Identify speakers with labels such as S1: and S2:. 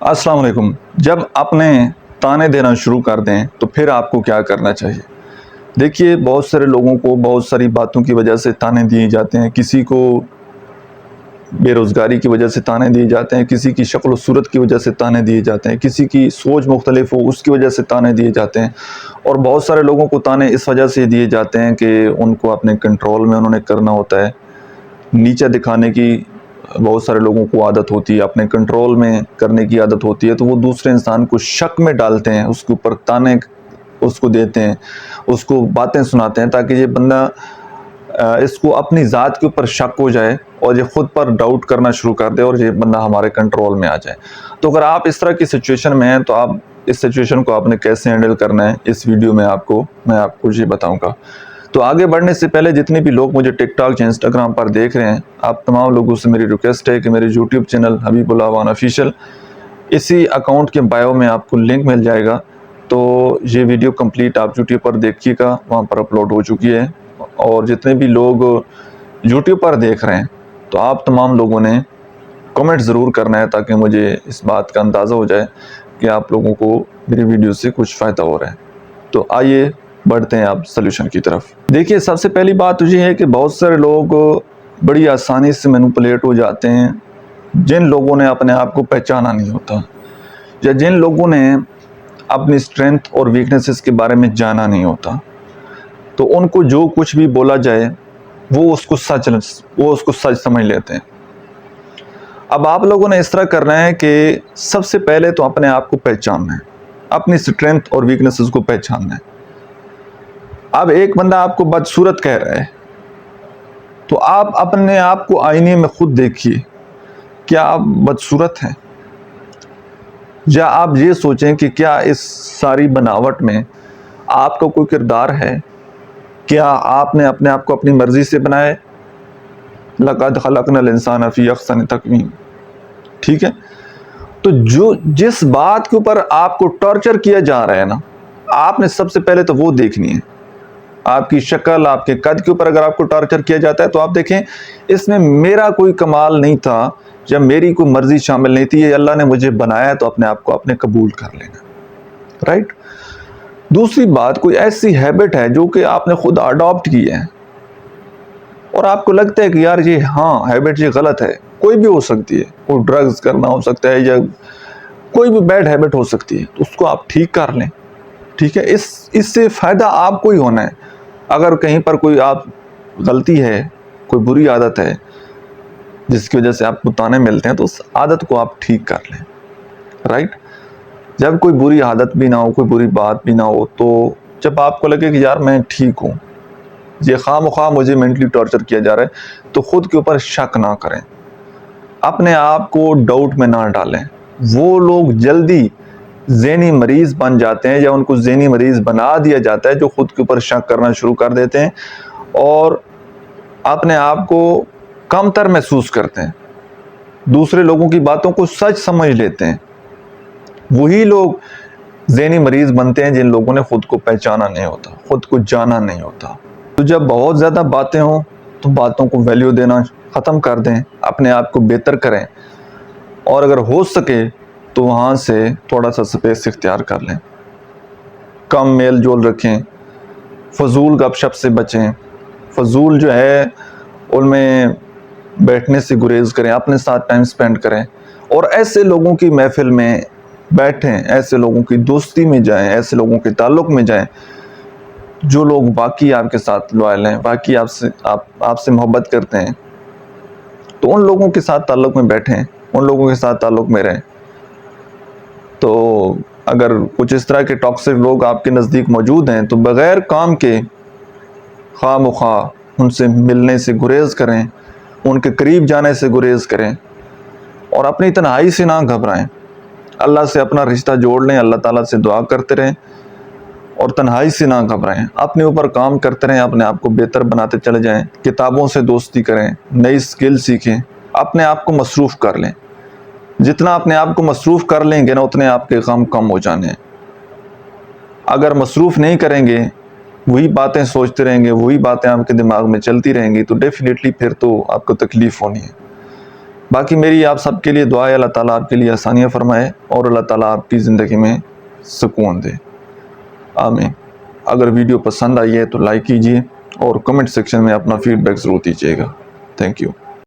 S1: अस्सलाम वालेकुम। जब अपने ताने देना शुरू कर दें तो फिर आपको क्या करना चाहिए? देखिए, बहुत सारे लोगों को बहुत सारी बातों की वजह से ताने दिए जाते हैं। किसी को बेरोज़गारी की वजह से ताने दिए जाते हैं, किसी की शक्ल और सूरत की वजह से ताने दिए जाते हैं, किसी की सोच मुख्तलिफ हो उसकी वजह से ताने दिए जाते हैं। और बहुत सारे लोगों को ताने इस वजह से दिए जाते हैं कि उनको अपने कंट्रोल में उन्होंने करना होता है। नीचा दिखाने की बहुत सारे लोगों को आदत होती है, अपने कंट्रोल में करने की आदत होती है, तो वो दूसरे इंसान को शक में डालते हैं, उसके ऊपर ताने उसको देते हैं, उसको बातें सुनाते हैं ताकि ये बंदा इसको अपनी ज़ात के ऊपर शक हो जाए और ये ख़ुद पर डाउट करना शुरू कर दे और ये बंदा हमारे कंट्रोल में आ जाए। तो अगर आप इस तरह की सिचुएशन में हैं तो आप इस सिचुएशन को आपने कैसे हैंडल करना है, इस वीडियो में मैं आपको ये बताऊँगा। तो आगे बढ़ने से पहले जितने भी लोग मुझे टिकटॉक या इंस्टाग्राम पर देख रहे हैं, आप तमाम लोगों से मेरी रिक्वेस्ट है कि मेरे YouTube channel Habibullah Awan official, इसी अकाउंट के बायो में आपको लिंक मिल जाएगा। तो ये वीडियो कंप्लीट आप यूट्यूब पर देखिएगा, वहाँ पर अपलोड हो चुकी है। और जितने भी लोग यूट्यूब पर देख रहे हैं तो आप तमाम लोगों ने कमेंट ज़रूर करना है ताकि मुझे इस बात का अंदाज़ा हो जाए कि आप लोगों को मेरी वीडियो से कुछ फ़ायदा हो रहा है। तो आइए बढ़ते हैं आप सॉल्यूशन की तरफ। देखिए, सबसे पहली बात तो ये है कि बहुत सारे लोग बड़ी आसानी से मैनिपुलेट हो जाते हैं, जिन लोगों ने अपने आप को पहचाना नहीं होता या जिन लोगों ने अपनी स्ट्रेंथ और वीकनेसेस के बारे में जाना नहीं होता, तो उनको जो कुछ भी बोला जाए वो उसको सच समझ लेते हैं। अब आप लोगों ने इस तरह करना है कि सबसे पहले तो अपने आप को पहचानना है, अपनी स्ट्रेंथ और वीकनेसेस को पहचानना है। अब एक बंदा आपको बदसूरत कह रहा है तो आप अपने आप को आईने में खुद देखिए, क्या आप बदसूरत हैं? या आप ये सोचें कि क्या इस सारी बनावट में आपका कोई किरदार है? क्या आपने अपने आप को अपनी मर्जी से बनाया है? लक़द ख़लक़नल इंसान फ़ी अहसन तक़वीम। ठीक है, तो जिस बात के ऊपर आपको टॉर्चर किया जा रहा है ना, आपने सबसे पहले तो वो देखनी है। आपकी शक्ल, आपके कद के ऊपर अगर आपको टॉर्चर किया जाता है तो आप देखें इसमें मेरा कोई कमाल नहीं था या मेरी कोई मर्जी शामिल नहीं थी, ये अल्लाह ने मुझे बनाया, तो अपने आप को आपने कबूल कर लेना। राइट। दूसरी बात, कोई ऐसी हैबिट है जो कि आपने खुद अडॉप्ट की है और आपको लगता है कि यार ये हैबिट ये गलत है, कोई भी हो सकती है, कोई ड्रग्स करना हो सकता है या कोई भी बैड हैबिट हो सकती है, तो उसको आप ठीक कर लें। ठीक है, इससे फ़ायदा आपको ही होना है। अगर कहीं पर कोई आप गलती है, कोई बुरी आदत है जिसकी वजह से आपको ताने मिलते हैं, तो उस आदत को आप ठीक कर लें। राइट। जब कोई बुरी आदत भी ना हो, कोई बुरी बात भी ना हो, तो जब आपको लगे कि यार मैं ठीक हूँ, ये खामख्वाह मुझे मेंटली टॉर्चर किया जा रहा है, तो ख़ुद के ऊपर शक ना करें, अपने आप को डाउट में ना डालें। वो लोग जल्दी ज़हनी मरीज़ बन जाते हैं या उनको ज़हनी मरीज़ बना दिया जाता है जो ख़ुद के ऊपर शक करना शुरू कर देते हैं और अपने आप को कमतर महसूस करते हैं, दूसरे लोगों की बातों को सच समझ लेते हैं। वही लोग ज़हनी मरीज़ बनते हैं जिन लोगों ने ख़ुद को पहचाना नहीं होता, ख़ुद को जाना नहीं होता। तो जब बहुत ज़्यादा बातें हों तो बातों को वैल्यू देना ख़त्म कर दें, अपने आप को बेहतर करें और अगर हो सके तो वहाँ से थोड़ा सा स्पेस इख्तियार कर लें, कम मेल जोल रखें, फजूल गपशप से बचें, फजूल जो है उनमें बैठने से गुरेज करें, अपने साथ टाइम स्पेंड करें और ऐसे लोगों की महफिल में बैठें, ऐसे लोगों की दोस्ती में जाएं, ऐसे लोगों के ताल्लुक़ में जाएं जो लोग वाकई आपके साथ लॉयल हैं, वाकई आपसे मोहब्बत करते हैं, तो उन लोगों के साथ ताल्लुक़ में बैठें, उन लोगों के साथ ताल्लुक़ में रहें। तो अगर कुछ इस तरह के टॉक्सिक लोग आपके नज़दीक मौजूद हैं तो बग़ैर काम के खामख्वाह उनसे मिलने से गुरेज करें, उनके करीब जाने से गुरेज करें और अपनी तन्हाई से ना घबराएं। अल्लाह से अपना रिश्ता जोड़ लें, अल्लाह ताला से दुआ करते रहें और तन्हाई से ना घबराएं। अपने ऊपर काम करते रहें, अपने आप को बेहतर बनाते चले जाएं, किताबों से दोस्ती करें, नई स्किल सीखें, अपने आप को मसरूफ़ कर लें। जितना अपने आप को मसरूफ़ कर लेंगे ना, उतने आपके गम कम हो जाने हैं। अगर मसरूफ़ नहीं करेंगे, वही बातें सोचते रहेंगे, वही बातें आपके दिमाग में चलती रहेंगी, तो डेफिनेटली फिर तो आपको तकलीफ़ होनी है। باقی میری آپ سب کے لیے دعا ہے، اللہ تعالیٰ آپ کے لیے آسانیاں فرمائے اور اللہ تعالیٰ آپ کی زندگی میں سکون دے، آمین۔ اگر ویڈیو پسند آئی ہے تو لائک کیجیے اور کمنٹ سیکشن میں اپنا فیڈ بیک ضرور دیجیے گا۔ Thank you.